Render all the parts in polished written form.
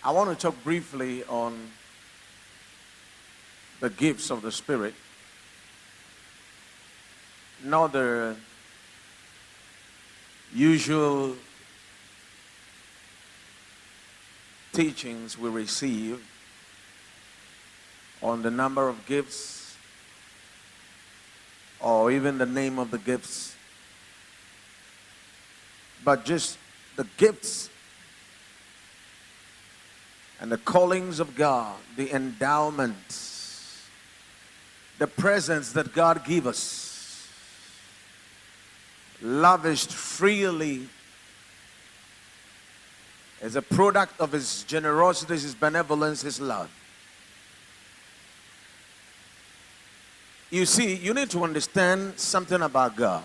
I want to talk briefly on the gifts of the Spirit. Not the usual teachings we receive on the number of gifts or even the name of the gifts, but just the gifts and the callings of God, the endowments, the presents that God gives us, lavished freely as a product of His generosity, His benevolence, His love. You see, you need to understand something about God.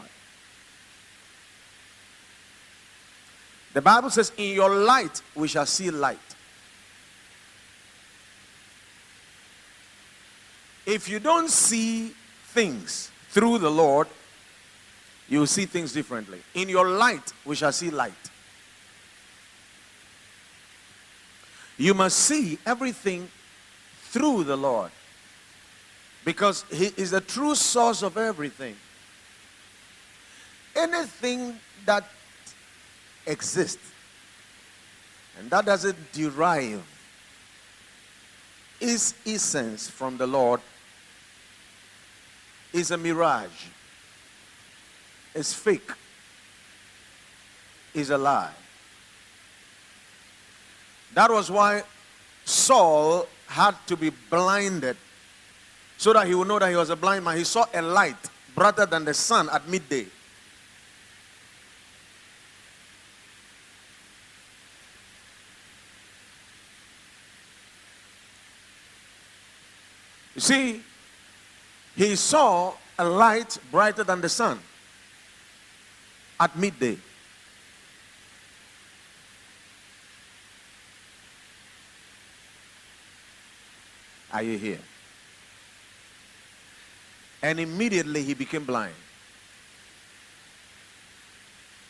The Bible says, in your light we shall see light. If you don't see things through the Lord, you will see things differently. In your light we shall see light. You must see everything through the Lord, because He is the true source of everything. Anything that exists and that doesn't derive its essence from the Lord is a mirage, is fake, is a lie. That was why Saul had to be blinded, so that he would know that he was a blind man. He saw a light brighter than the sun at midday. You see, he saw a light brighter than the sun at midday. Are you here? And immediately he became blind.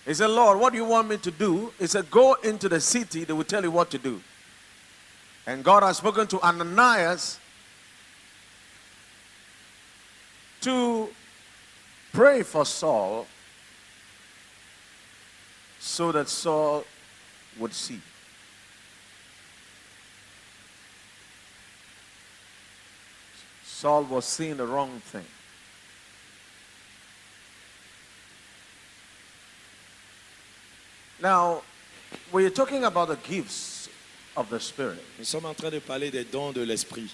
He said, Lord, what do you want me to do? He said, go into the city, they will tell you what to do. And God has spoken to Ananias to pray for Saul so that Saul would see. Saul was seeing the wrong thing. Now, we're talking about the gifts of the Spirit. Nous sommes en train de parler des dons de l'esprit.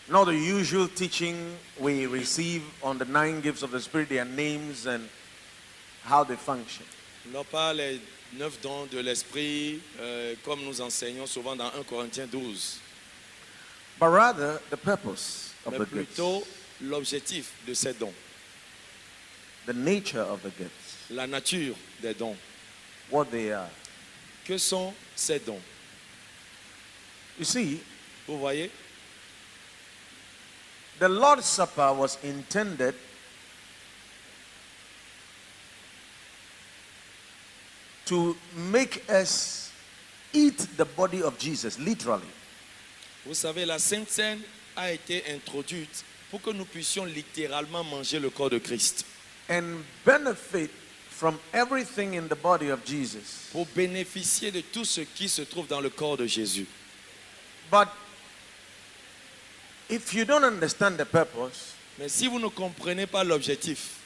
Not the usual teaching we receive on the 9 gifts of the Spirit, their names and how they function. Non pas les 9 dons de l'esprit comme nous enseignons souvent dans 1 Corinthiens 12. But rather the purpose of Mais the gifts, plutôt l'objectif de ces dons. the nature of the gifts, La nature des dons. what they are. Que sont ces dons? You see, Vous voyez? the Lord's Supper was intended to make us eat the body of Jesus, literally. Vous savez, la Sainte Seine a été introduite pour que nous puissions littéralement manger le corps de Christ. And benefit from everything in the body of Jesus. Pour bénéficier de tout ce qui se trouve dans le corps de Jésus. But if you don't understand the purpose, Mais si vous ne comprenez pas l'objectif,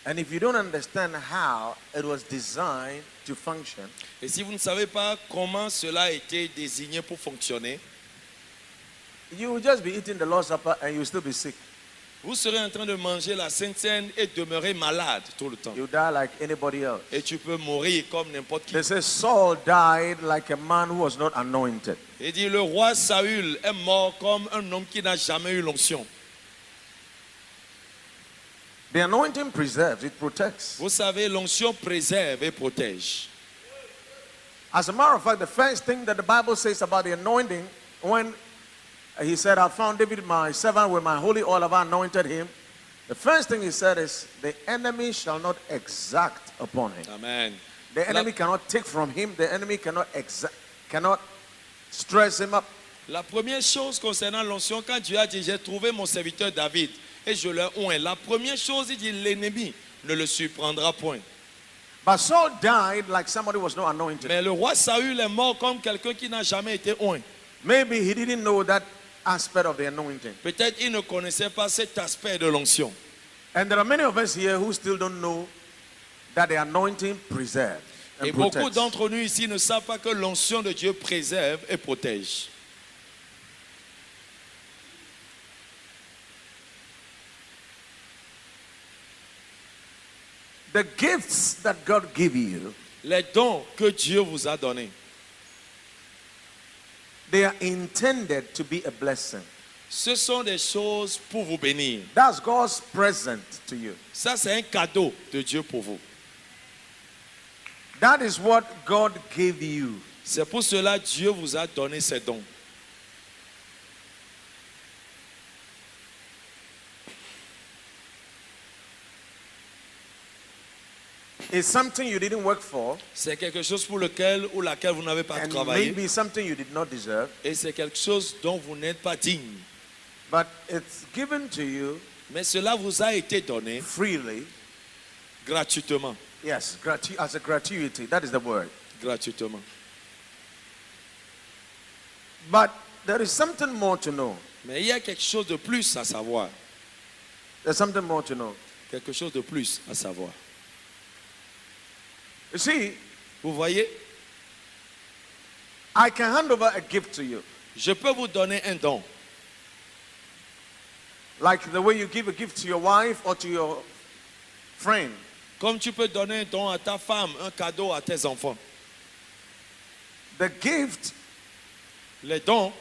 and if you don't understand how it was designed to function, et si vous ne savez pas comment cela a été désigné pour fonctionner, you will just be eating the Lord's Supper and you will still be sick. vous serez en train de manger la Sainte Seine et demeurer malade tout le temps. You die like anybody else. Et tu peux mourir comme n'importe qui. They say Saul died like a man who was not anointed. Il dit, le roi Saül est mort comme un homme qui n'a jamais eu l'onction. The anointing preserves, it protects. Vous savez, l'onction préserve et protège. As a matter of fact, the first thing that the Bible says about the anointing, when he said, I found David my servant with my holy oil, have anointed him. The first thing he said is, the enemy shall not exact upon him. Amen. The enemy cannot take from him. The enemy cannot stress him up. La première chose concernant l'onction, quand Dieu a dit, j'ai trouvé mon serviteur David et je le oins, la première chose, il dit, l'ennemi ne le surprendra point. But Saul died like somebody was not anointed. Mais le roi Saül est mort comme quelqu'un qui n'a jamais été oint. Maybe he didn't know that aspect of the anointing. Peut-être il ne connaissait pas cet aspect de l'onction. And there are many of us here who still don't know that the anointing preserves and Et beaucoup protects. d'entre nous ici ne savent pas que l'onction de Dieu préserve et protège. The gifts that God give you, Les dons que Dieu vous a donnés, they are intended to be a blessing. ce sont des choses pour vous bénir. That's God's present to you. Ça, c'est un cadeau de Dieu pour vous. That is what God gave you. C'est pour cela que Dieu vous a donné ces dons. It's something you didn't work for, C'est quelque chose pour lequel ou laquelle vous n'avez pas and travaillé. maybe something you did not deserve, Et c'est quelque chose dont vous n'êtes pas digne. but it's given to you Mais cela vous a été donné freely. gratuitement. Yes, as a gratuity. That is the word. Gratuitement. But there is something more to know. Mais il y a quelque chose de plus à savoir. There's something more to know. Quelque chose de plus à savoir. You see, Vous voyez, I can hand over a gift to you. je peux vous donner un don. Like the way you give a gift to your wife or to your friend. Comme tu peux donner un don à ta femme, un cadeau à tes enfants. The gift, Les dons,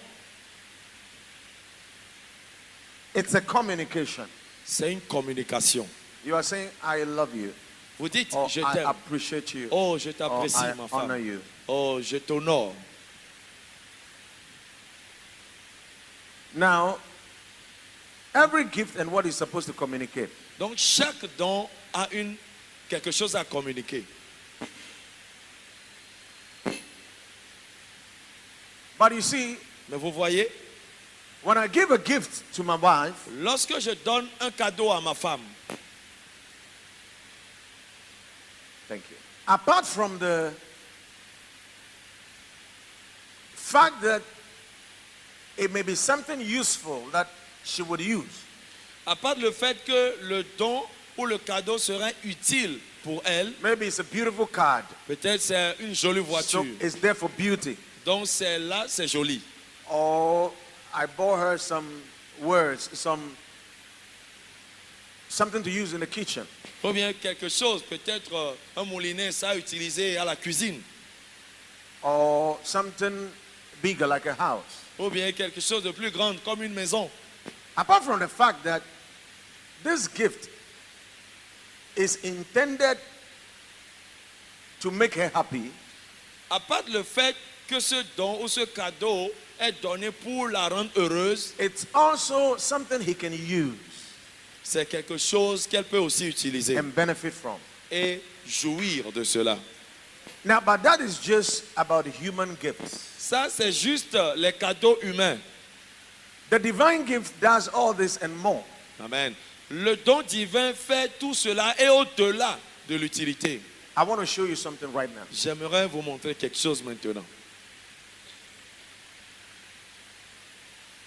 it's a communication. c'est une communication. You are saying, I love you. Vous dites, Or je I t'aime. appreciate you. Oh, je Or t'apprécie, I ma honor femme. you. Oh, je t'honore. Now, every gift and what it's supposed to communicate. Donc, chaque don a quelque chose à communiquer. But you see, Mais vous voyez, when I give a gift to my wife, lorsque je donne un cadeau à ma femme, thank you. Apart from the fact that it may be something useful that she would use, à part le fait que le don ou le cadeau serait utile pour elle, maybe it's a beautiful card, peut-être c'est une jolie so voiture. it's there for beauty. Donc c'est là, c'est joli. Or I bought her some words, something to use in the kitchen. Ou bien quelque chose, peut-être un moulinet, ça à utiliser à la cuisine. Or something bigger like a house. Ou bien quelque chose de plus grand, comme une maison. Apart from the fact that this gift is intended to make her happy, À part le fait que ce don ou ce cadeau est donné pour la rendre heureuse, it's also something he can use c'est quelque chose qu'elle peut aussi utiliser and benefit from. et jouir de cela. Now, but that is just about human gifts. Ça, c'est juste les cadeaux humains. The divine gift does all this and more. Amen. Le don divin fait tout cela et au-delà de l'utilité. I want to show you something right now. J'aimerais vous montrer quelque chose maintenant.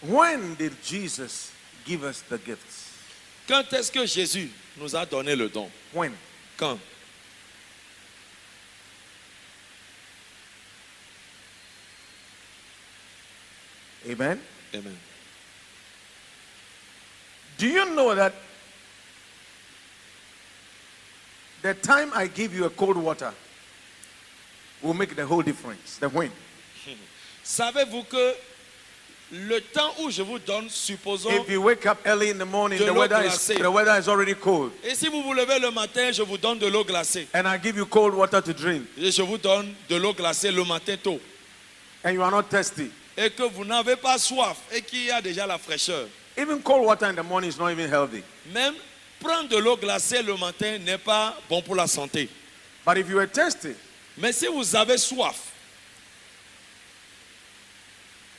When did Jesus give us the gifts? Quand est-ce que Jésus nous a donné le don? When? Quand? Amen. Amen. Do you know that the time I give you a cold water will make the whole difference? The when? Savez-vous que le temps où je vous donne, supposons, If you wake up early in the morning, De the l'eau weather glacée. is already cold, et si vous vous levez le matin, je vous donne de l'eau glacée. and I give you cold water to drink, Et je vous donne de l'eau glacée le matin tôt. and you are not thirsty. Et que vous n'avez pas soif et qu'il y a déjà la fraîcheur. Even cold water in the morning is not even healthy. Même prendre de l'eau glacée le matin n'est pas bon pour la santé. But if you are thirsty, Mais si vous avez soif,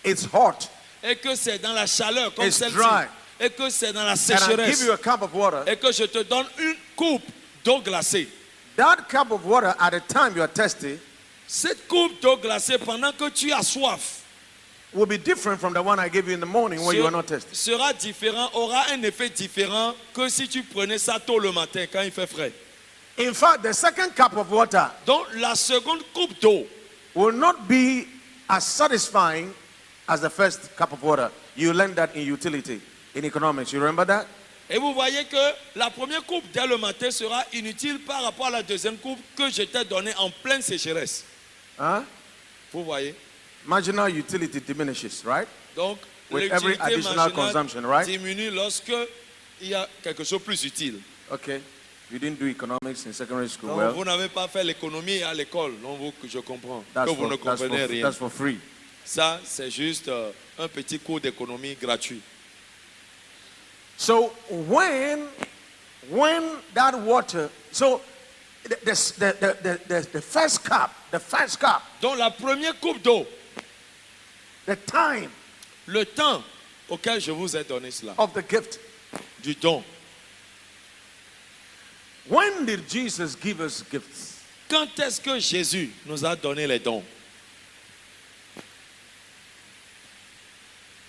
it's hot, et que c'est dans la chaleur comme It's celle-ci, dry. et que c'est dans la and I give sécheresse, you a cup of water, et que je te donne une coupe d'eau glacée. that cup of water at the time you are thirsty Cette coupe d'eau glacée, pendant que tu as soif, will be different from the one I gave you in the morning when you are not thirsty. sera différent, aura un effet différent que si tu prenais ça tôt le matin quand il fait frais. In fact, the second cup of water Donc la seconde coupe d'eau will not be as satisfying as the first cup of water. You learned that in utility, in economics. You remember that? Et vous voyez que la première coupe dès le matin sera inutile par rapport à la deuxième coupe que je t'ai donnée en pleine sécheresse. Huh? Vous voyez? Marginal utility diminishes, right? Donc, With every l'utilité additional marginale consumption, right? diminue lorsque il y a quelque chose de plus utile. Okay. You didn't do economics in secondary school. Donc, Well, vous n'avez pas fait l'économie à l'école, donc je comprends that's que vous ne comprenez rien. that's for free. Ça, c'est juste un petit cours d'économie gratuit. So when that water, so the first cup, Donc, la première coupe d'eau, the time le temps auquel je vous ai donné cela, of the gift. du don. When did Jesus give us gifts? Quand est-ce que Jésus nous a donné les dons?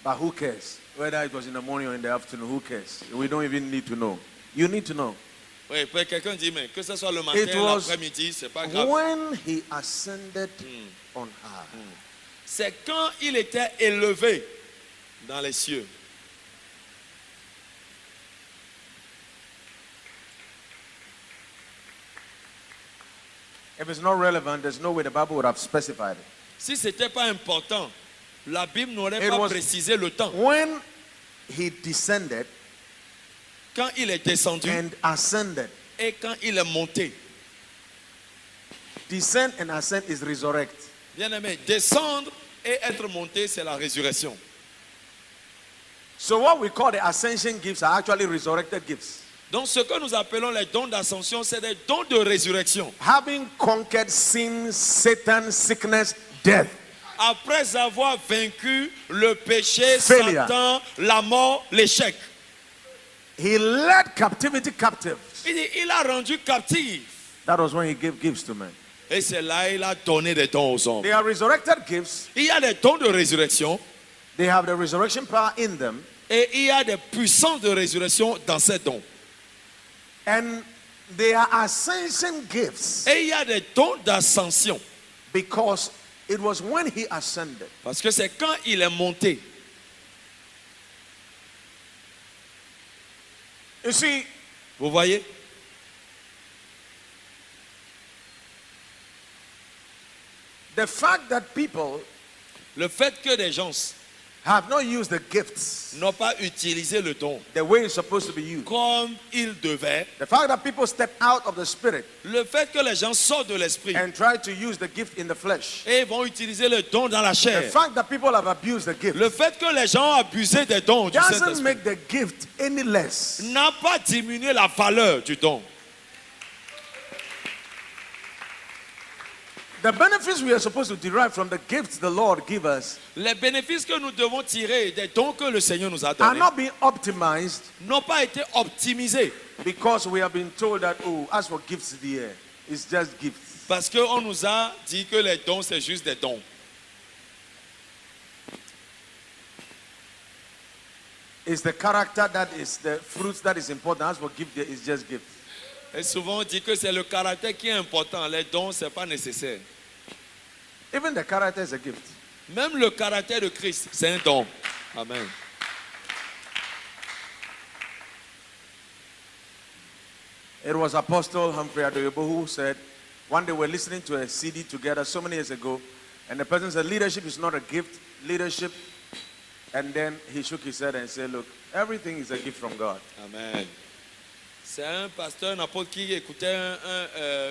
But who cares? Whether it was in the morning or in the afternoon, who cares? We don't even need to know. You need to know. Oui, peut-être quelqu'un dit, mais que ce soit le matin, It was l'après-midi, c'est pas grave. when he ascended on high. C'est quand il était élevé dans les cieux. If it's not relevant, there's no way the Bible would have specified it. Si ce n'était pas important, la Bible n'aurait It pas was- précisé le temps. When he descended Quand il est descendu and ascended, et quand il est monté. descend and ascend is resurrect. Bien aimé, descendre et être monté, c'est la résurrection. So what we call the ascension gifts are actually resurrected gifts. Donc ce que nous appelons les dons d'ascension, c'est des dons de résurrection. Having conquered sin, Satan, sickness, death. Après avoir vaincu le péché, Failure. Satan, la mort, l'échec. He led captivity captive. Il dit, il a rendu captif. That was when he gave gifts to men. Et c'est là il a donné des dons aux hommes. They are resurrected gifts. Il y a des dons de résurrection They have the resurrection power in them. et il y a des puissances de résurrection dans ces dons. And they are ascension gifts Et il y a des dons d'ascension. because it was when he ascended. Parce que c'est quand il est monté. You see, Vous voyez? the fact that people Le fait que des gens have not used the gifts n'ont pas utilisé le don the way it's supposed to be used. comme ils devaient. The fact that people step out of the spirit Le fait que les gens sortent de l'esprit and try to use the gift in the flesh. et vont utiliser le don dans la The chair. fact that people have abused the gift Le fait que les gens ont abusé des dons du doesn't Saint-Esprit make the gift any less. n'a pas diminué la valeur du don. The benefits we are supposed to derive from the gifts the Lord give us Les bénéfices que nous devons tirer des dons que le Seigneur nous a are donnés not being optimized n'ont pas été optimisés because we have been told that, oh, as for gifts there, it's just gifts. parce qu'on nous a dit que les dons, c'est juste des dons. It's the character that is the fruits that is important. As for gift there, it's just gifts. Et souvent on dit que c'est le caractère qui est important. Les dons, ce n'est pas nécessaire. Even the character is a gift. Même le caractère de Christ, c'est un don. Amen. It was Apostle Humphrey Adoyobo who said, one day we're listening to a CD together so many years ago, and the person said, leadership is not a gift, leadership. And then he shook his head and said, look, everything is a gift from God. Amen. C'est un pasteur, un apôtre qui écoutait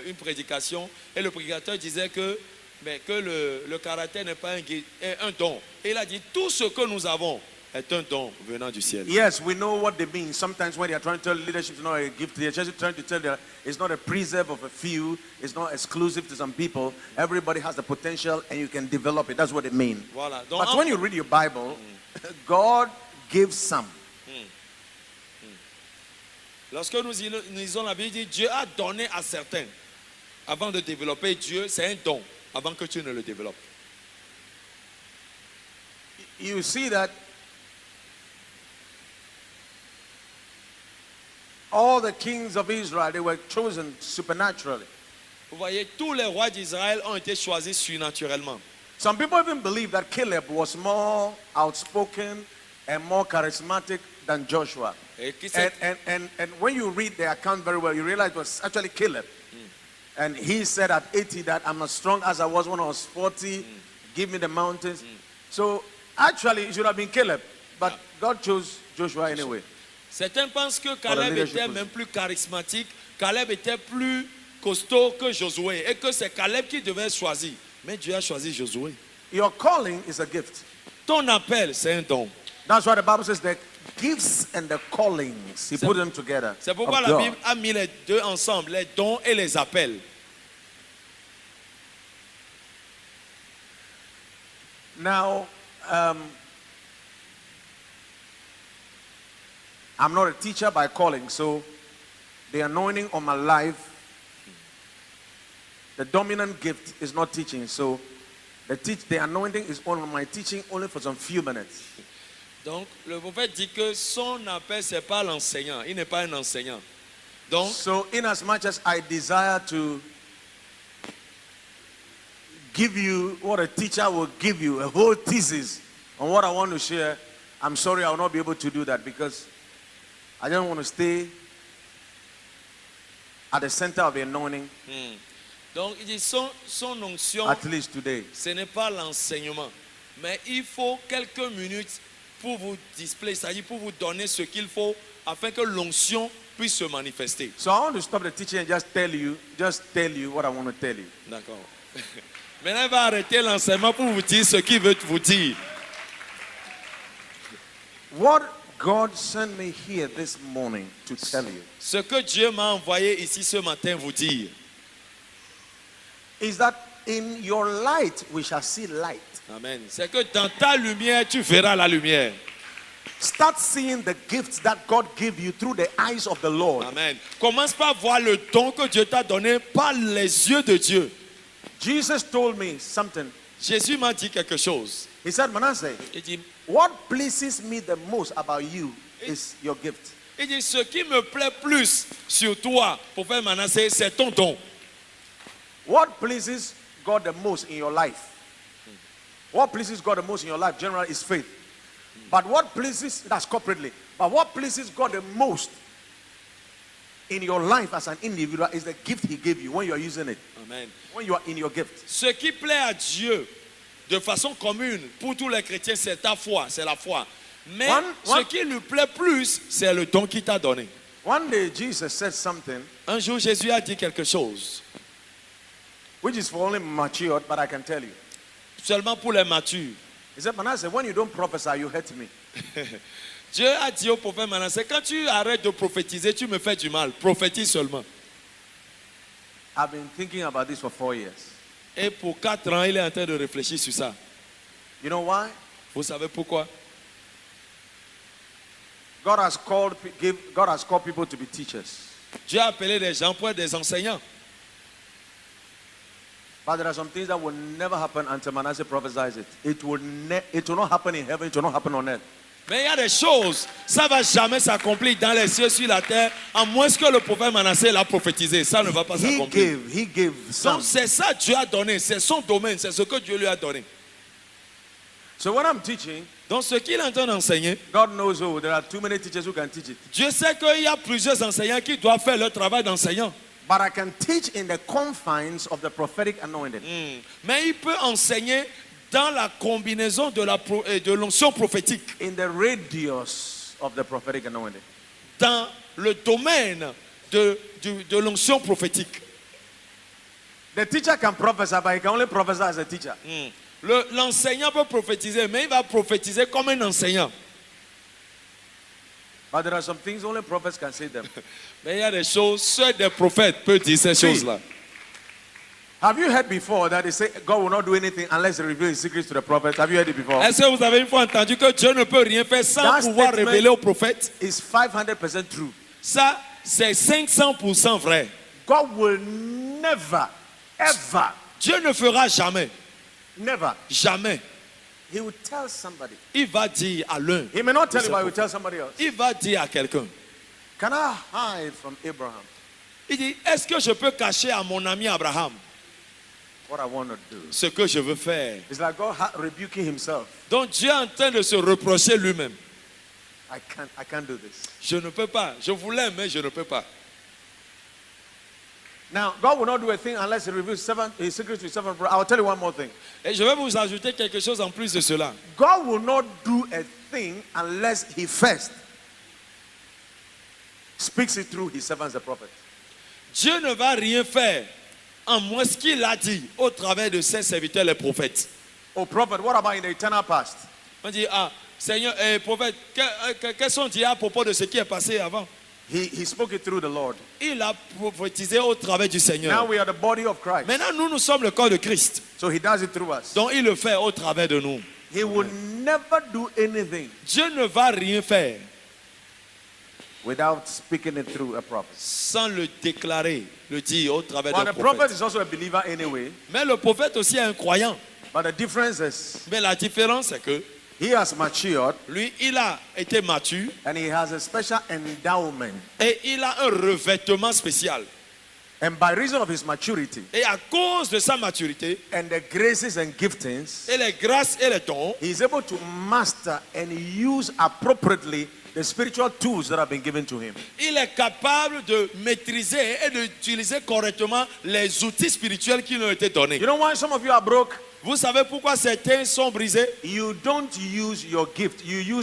une prédication et le prédicateur disait que le caractère n'est pas un don. Et il a dit tout ce que nous avons est un don venant du ciel. Yes, we know what they mean. Sometimes when they are trying to tell leadership is not a gift, they are just trying to tell that it's not a preserve of a few, it's not exclusive to some people. Everybody has the potential and you can develop it. That's what they mean. Voilà. Donc, But when you read your Bible, God gives some. lorsque nous lisons la Bible, il dit Dieu a donné à certains. Avant de développer Dieu, c'est un don. Avant que tu ne le développes. You see that all the kings of Israel, they were chosen supernaturally. Vous voyez, tous les rois d'Israël ont été choisis surnaturellement. Some people even believe that Caleb was more outspoken and more charismatic than Joshua. Et qui And, c'est- and when you read the account very well, you realize it was actually Caleb. And he said at 80 that I'm as strong as I was when I was 40. Give me the mountains. So actually, it should have been Caleb. But God chose Joshua anyway. Certains pensent que Caleb leadership était même plus charismatique, Caleb était plus costaud que Josué et que c'est Caleb qui devait choisir. Mais Dieu a choisi Josué. Your calling is a gift. Ton appel, c'est un don. That's why the Bible says the gifts and the callings, he put them together. C'est pourquoi of la God. Bible a mis les deux ensemble, les dons et les appels. Now, I'm not a teacher by calling, so the anointing on my life, the dominant gift is not teaching. So the anointing is on my teaching only for some few minutes. Donc, le prophète dit que son appel, c'est pas l'enseignant. Il n'est pas un enseignant. Donc, So, in as much as I desire to give you what a teacher will give you, a whole thesis on what I want to share, I'm sorry I will not be able to do that because I don't want to stay at the center of the anointing, donc il dit son onction, at least today. ce n'est pas l'enseignement. Mais il faut quelques minutes pour vous displayer, c'est-à-dire pour vous donner ce qu'il faut afin que l'onction puisse se manifester. So I want to stop the teaching and just tell you what I want to tell you. D'accord. Maintenant, il va arrêter l'enseignement pour vous dire ce qu'il veut vous dire. What God sent me here this morning to tell you Ce que Dieu m'a envoyé ici ce matin vous dire, is that in your light we shall see light. amen, c'est que dans ta lumière, tu verras la lumière. Start seeing the gifts that God gave you through the eyes of the Lord. Amen. Commence par voir le don que Dieu t'a donné par les yeux de Dieu. Jesus told me something. Jésus m'a dit quelque chose. He said, Manasseh, Il dit, what pleases me the most about you is your gift. ce qui me plaît plus sur toi, prophète Manasseh, c'est ton don. What pleases God the most in your life? What pleases God the most in your life generally is faith. But what pleases, that's corporately, but what pleases God the most in your life as an individual is the gift he gave you when you are using it, Amen. when you are in your gift. Ce qui plaît à Dieu de façon commune pour tous les chrétiens, c'est ta foi, c'est la foi. Mais ce qui lui plaît plus, c'est le don qu'il t'a donné. One day Jesus said something Un jour, Jésus a dit quelque chose, which is for only matured, but I can tell you. seulement pour les matures. He said, Manasseh, when you don't prophesy, you hurt me. Dieu a dit au prophète Manasseh, quand tu arrêtes de prophétiser, tu me fais du mal. Prophétise seulement. I've been thinking about this for 4 years. Et pour 4 ans, il est en train de réfléchir sur ça. You know why? Vous savez pourquoi? God has called people to be teachers. Dieu a appelé des gens pour être des enseignants. But there are some things that will never happen until Manasseh prophesies it. It will not happen in heaven, it will not happen on earth. Mais il y a des choses, ça ne va jamais s'accomplir dans les cieux, sur la terre, à moins que le prophète Manasseh l'a prophétisé. Ça ne va pas s'accomplir. He gave some. Donc c'est ça que Dieu a donné, c'est son domaine, c'est ce que Dieu lui a donné. So when I'm teaching, Donc ce qu'il est en train d'enseigner, God knows, oh, there are too many teachers who can teach it. Dieu sait qu'il y a plusieurs enseignants qui doivent faire leur travail d'enseignant. But I can teach in the confines of the prophetic anointing. Mais il peut enseigner dans la combinaison de l'onction prophétique, In the radius of the prophetic anointing. dans le domaine de l'onction prophétique. The teacher can prophesy, but he can only prophesy as a teacher. L'enseignant peut prophétiser, mais il va prophétiser comme un enseignant. But there are some things only prophets can say them. Mais il y a des choses, seuls des prophètes peuvent dire ces Si. choses-là. Have you heard before that they say God will not do anything unless he reveals his secrets to the prophets? Have you heard it before? Est-ce que vous avez une fois entendu que Dieu ne peut rien faire sans That pouvoir statement- révéler aux prophètes? It's 500% true. Ça, c'est 500% vrai. God will never, ever, Dieu ne fera jamais, never. jamais. He will tell somebody. Il va dire à l'un, He may not tell you, but he will tell somebody else. il va dire à quelqu'un. Can I hide from Abraham Il dit, est-ce que je peux cacher à mon ami Abraham what I want to do? ce que je veux faire? It's like God rebuking himself. Donc Dieu est en train de se reprocher lui-même. I can't do this. Je ne peux pas. Je voulais, mais je ne peux pas. Now, God will not do a thing unless he reveals his secrets to seven. I'll tell you one more thing. Et je vais vous ajouter quelque chose en plus de cela. God will not do a thing unless he first speaks it through his servants, the prophets. Dieu ne va rien faire en moins ce qu'il a dit au travers de ses serviteurs, les prophètes. Oh, prophet, what about in the eternal past? On dit, ah, Seigneur, prophète, qu'est-ce qu'on dit à propos de ce qui est passé avant? He spoke it through the Lord. Il a prophétisé au travers du Now Seigneur. we are the body of Christ. Maintenant, nous sommes le corps de Christ. So he does it through us. Donc, il le fait au travers de nous. He will never do anything Dieu ne va rien faire without speaking it through a prophet. sans le déclarer, le dire au travers Well, d'un the prophet prophète. is also a believer anyway. Mais le prophète aussi est un croyant. But the difference is Mais la différence, c'est que he has matured lui, il a été mature and he has a special endowment. et il a un revêtement spécial. And by reason of his maturity Et à cause de sa maturité and the graces and giftings, et les grâces et les dons, he is able to master and use appropriately the spiritual tools that have been given to him. il est capable de maîtriser et d'utiliser correctement les outils spirituels qui lui ont été donnés. You know why some of you are broke? Vous savez pourquoi certains sont brisés? You don't use your gift. You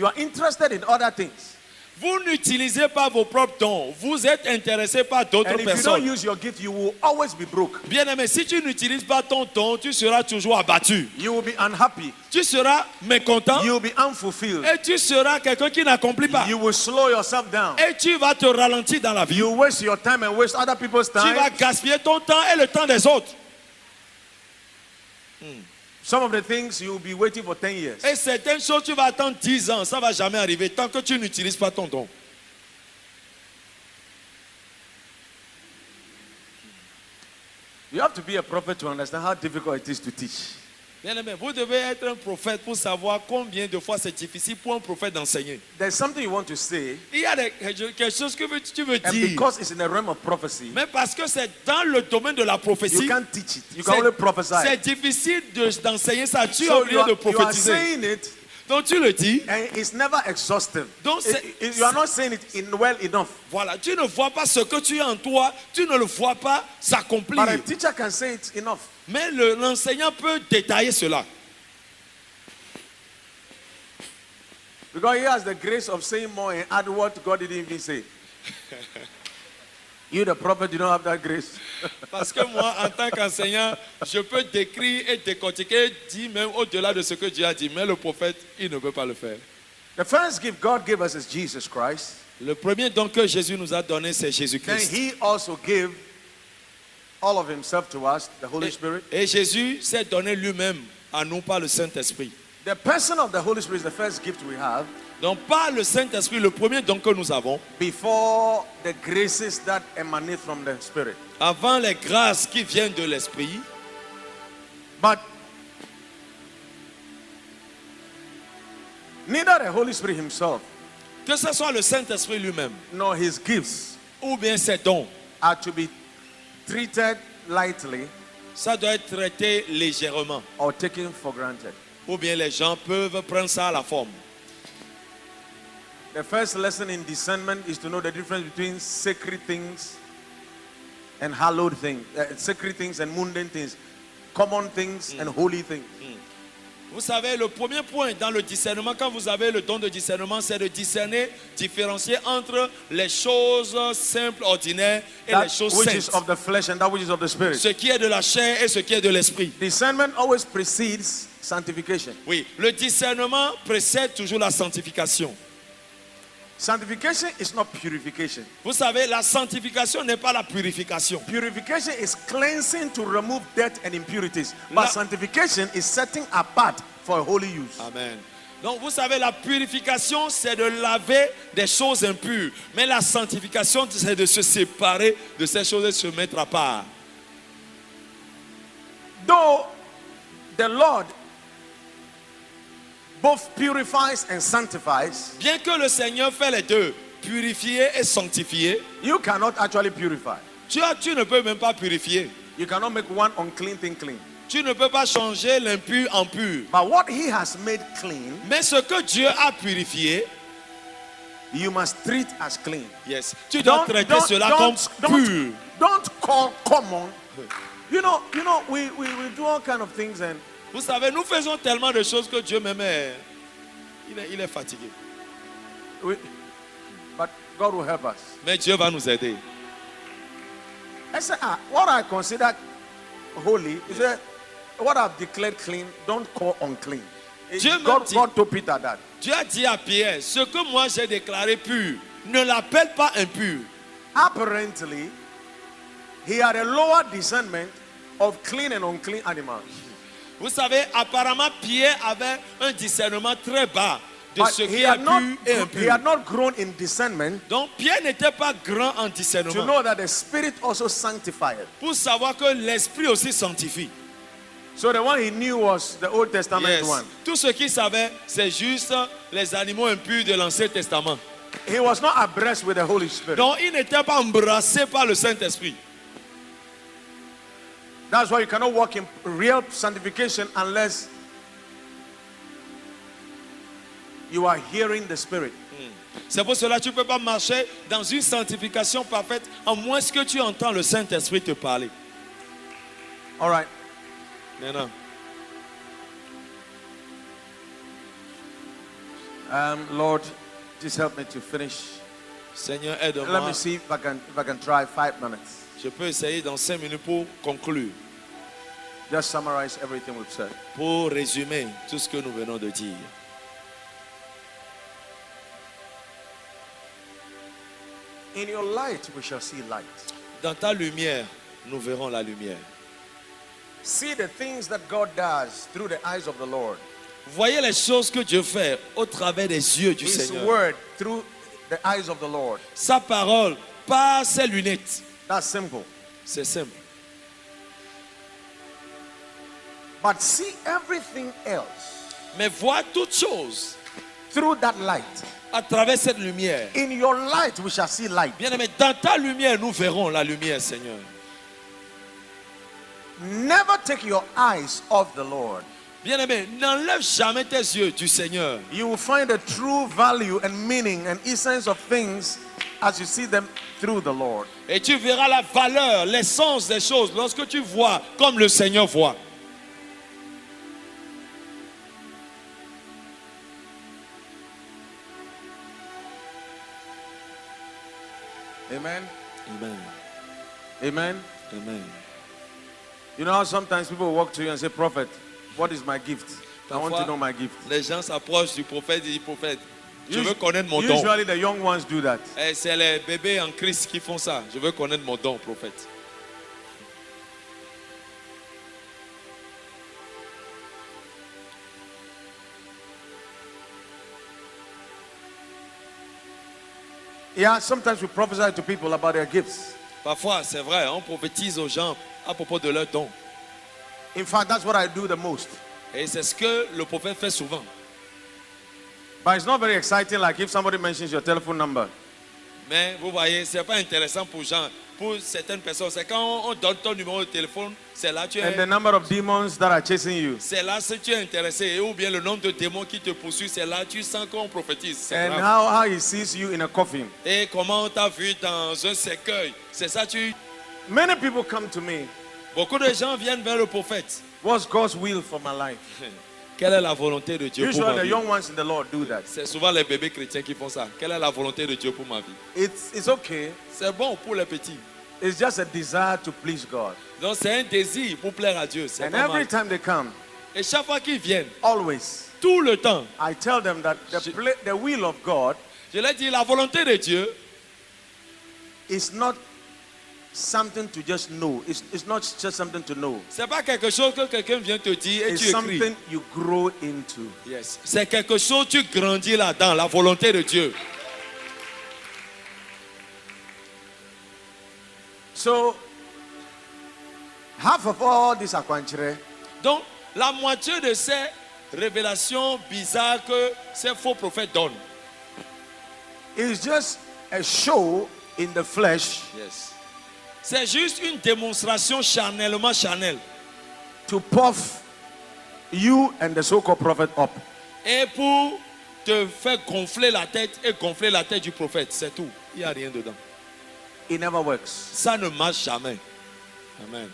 are interested in other things. Vous n'utilisez pas vos propres dons. Vous êtes intéressé par d'autres And if you don't personnes. use your gift, you will always be broke. Bien aimé, si tu n'utilises pas ton don, tu seras toujours abattu. You will be unhappy. Tu seras mécontent You will be unfulfilled. et tu seras quelqu'un qui n'accomplit pas. You will slow yourself down. Et tu vas te ralentir dans la vie. You waste your time and waste other people's Tu vas time. gaspiller ton temps et le temps des autres. Some of the things you will be waiting for 10 years. Et certaines choses, tu vas attendre 10 ans. Ça ne va jamais arriver tant que tu n'utilises pas ton don. You have to be a prophet to understand how difficult it is to teach. Bien aimé, vous devez être un prophète pour savoir combien de fois c'est difficile pour un prophète d'enseigner. There's something you want to say, Il y a quelque chose que tu veux and dire. because it's in the realm of prophecy, Mais parce que c'est dans le domaine de la you prophétie, can't teach it. You can only c'est prophesy. difficile d'enseigner ça. Tu es So obligé de you are prophétiser. saying it, Donc tu le dis. and it's never exhaustive. Donc, You are not saying it in well enough. Voilà, tu ne vois pas ce que tu as en toi, tu ne le vois pas s'accomplir. But a teacher can say it enough. Mais l'enseignant peut détailler cela. Because he has the grace of saying more and add what God didn't even say. You, the prophet, you don't have that grace. Parce que moi, en tant qu'enseignant, je peux décrire et décortiquer, dire même au-delà de ce que Dieu a dit. Mais le prophète, il ne peut pas le faire. The first gift God gave us is Jesus Christ. Le premier don que Jésus nous a donné, c'est Then Jésus-Christ. he also gave all of himself to us, the Holy Spirit. Et Jésus s'est donné lui-même à nous par le Saint-Esprit. The person of the Holy Spirit is the first gift we have Donc par le Saint-Esprit, le premier don que nous avons, before the graces that emanate from the Spirit. avant les grâces qui viennent de l'Esprit, But neither the Holy Spirit himself que ce soit le Saint-Esprit lui-même, nor his gifts ou bien ses dons, are to be treated lightly ça doit être traité légèrement. or taken for granted. Ou bien les gens peuvent prendre ça à la forme. The first lesson in discernment is to know the difference between sacred things and hallowed things, sacred things and mundane things, common things and holy things. Vous savez, le premier point dans le discernement, quand vous avez le don de discernement, c'est de discerner, différencier entre les choses simples, ordinaires et les That choses which is saintes. of the flesh and that which is of the spirit. Ce qui est de la chair et ce qui est de l'esprit. Discernment always precedes sanctification. Oui, le discernement précède toujours la sanctification. Sanctification is not purification. Vous savez, la sanctification n'est pas la purification. Purification is cleansing to remove dirt and impurities. But La- sanctification is setting apart for a holy use. Amen. Donc vous savez, la purification, c'est de laver des choses impures. Mais la sanctification, c'est de se séparer de ces choses et de se mettre à part. Though the Lord both purifies and sanctifies, Bien que le Seigneur fait les deux, purifier et sanctifier, you cannot actually purify. tu ne peux même pas purifier. You cannot make one unclean thing clean. Tu ne peux pas changer l'impur en pur. But what He has made clean, Mais ce que Dieu a purifié, you must treat as clean. yes, tu dois traiter cela comme pur. don't call common. You know, we do all kind of things, and Vous savez, nous faisons tellement de choses que Dieu même il est fatigué. but God will help us. Mais Dieu va nous aider. I said, what I consider holy is that what I've declared clean, don't call unclean. Dieu God, m'a dit- God told Peter that. Dieu a dit à Pierre, ce que moi j'ai déclaré pur, ne l'appelle pas impur. Apparently, he had a lower discernment of clean and unclean animals. Vous savez, apparemment Pierre avait un discernement très bas de But ce he qui est had, not, pur et he impur. had not grown in discernment Donc Pierre n'était pas grand en to discernement know that the Spirit also sanctified. pour savoir que l'esprit aussi sanctifie. So the one he knew was the Old Testament Yes. one. Tout ce qu'il savait, c'est juste les animaux impurs de l'Ancien Testament. He was not abreast with the Holy Spirit. Donc il n'était pas embrassé par le Saint-Esprit. That's why you cannot walk in real sanctification unless you are hearing the Spirit. C'est pour cela que tu ne peux pas marcher dans une sanctification parfaite à moins que tu entends le Saint-Esprit te parler. All right. Maintenant, Lord, just help me to finish. Seigneur, Let aide-moi. me see if I can try 5 minutes. Je peux essayer dans 5 minutes pour conclure, Just summarize everything we've said. pour résumer tout ce que nous venons de dire. In your light, we shall see light. Dans ta lumière, nous verrons la lumière. See the things that God does through the eyes of the Lord. Voyez les choses que Dieu fait au travers des yeux du His Seigneur. word through the eyes of the Lord. Sa parole par ses lunettes. That's simple. C'est simple. But see everything else Mais vois toutes choses through that light. à travers cette lumière. In your light, we shall see light. Bien-aimé, dans ta lumière, nous verrons la lumière, Seigneur. Never take your eyes off the Lord. Bien-aimé, n'enlève jamais tes yeux du Seigneur. You will find the true value and meaning and essence of things as you see them through the Lord. Et tu verras la valeur, l'essence des choses lorsque tu vois comme le Seigneur voit. Amen. Amen. Amen. Amen. You know how sometimes people walk to you and say, Prophet, what is my gift? I want to Parfois, know my gift. Les gens s'approchent du prophète et disent, prophète, je veux connaître mon don. Usually the young ones do that. Et c'est les bébés en Christ qui font ça. Je veux connaître mon don, prophète. Yeah, sometimes we prophesy to people about their gifts. Parfois, c'est vrai, on prophétise aux gens à propos de leurs dons. In fact, that's what I do the most. Et c'est ce que le prophète fait souvent. But it's not very exciting like if somebody mentions your telephone number. Mais vous voyez, ce n'est pas intéressant pour certaines personnes. C'est quand on donne ton numéro de téléphone, c'est là que tu And the es, number of demons that are chasing you. c'est là que tu es intéressé. Ou bien le nombre de démons qui te poursuivent, c'est là que tu sens qu'on prophétise. C'est And grave. how he sees you in a coffin. Et comment on t'a vu dans un cercueil. C'est ça, Many people come to me. beaucoup de gens viennent vers le prophète. What's God's will for my life? Quelle est la volonté de Dieu pour Usually ma the vie? young ones in the Lord do that. C'est souvent les bébés chrétiens qui font ça. Quelle est la volonté de Dieu pour ma vie? It's okay. C'est bon pour les petits. It's just a desire to please God. Donc c'est un désir pour plaire à Dieu. C'est And pas every mal. time they come, Et chaque fois qu'ils viennent, always, tout le temps, I tell them that the will of God je leur dis, la volonté de Dieu, is not something to just know. It's not just something to know. c'est pas quelque chose que quelqu'un vient te dire et It's tu écris. something you grow into. Yes. C'est quelque chose, tu grandis là-dedans, la volonté de Dieu. So, half of all this akwanchere Donc, la moitié de ces révélations bizarres que ces faux prophètes donnent, is just a show in the flesh yes, c'est juste une démonstration charnellement charnelle. to puff you and the so-called prophet up. Et pour te faire gonfler la tête et gonfler la tête du prophète, c'est tout. Il n'y a rien dedans. It never works. Ça ne marche jamais. Amen.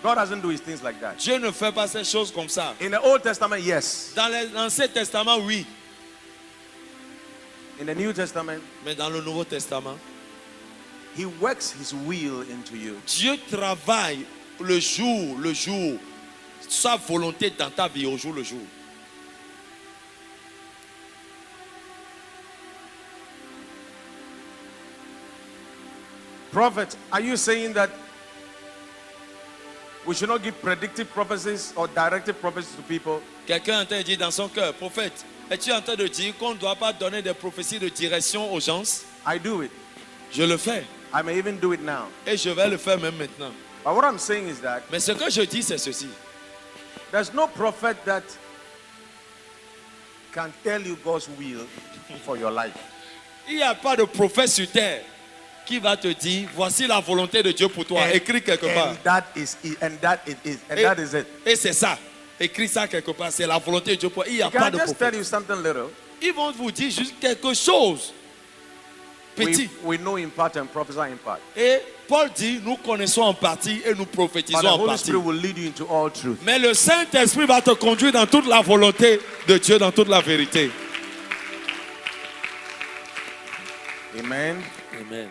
God doesn't do his things like that. Dieu ne fait pas ces choses comme ça. In the Old Testament, yes. Dans l'Ancien Testament, oui. In the New Testament, Mais dans le Nouveau Testament, he works his will into you. Dieu travaille le jour, sa volonté dans ta vie au jour le jour. Prophet, are you saying that we should not give predictive prophecies or directive prophecies to people? Quelqu'un est en train de dire dans son cœur, prophète, es-tu en train de dire qu'on ne doit pas donner des prophéties de direction aux gens? I do it. Je le fais. I may even do it now. Et je vais le faire même maintenant. But what I'm saying is that Mais ce que je dis, c'est ceci. there's no prophet that can tell you God's will for your life. Il n'y a pas de prophète sur terre qui va te dire, voici la volonté de Dieu pour toi. Écris quelque part. And that is it. And that it is. And Et, that is it. et c'est ça. Écris ça quelque part. C'est la volonté de Dieu pour toi. Il n'y a Can pas I de just tell prophète. you something little? Ils vont vous dire juste quelque chose. Petit. We know in part and prophesy in part. Et Paul dit, nous connaissons en partie et nous But prophétisons the en Holy partie. Spirit will lead you into all truth. Mais le Saint-Esprit va te conduire dans toute la volonté de Dieu, dans toute la vérité. Amen. Amen.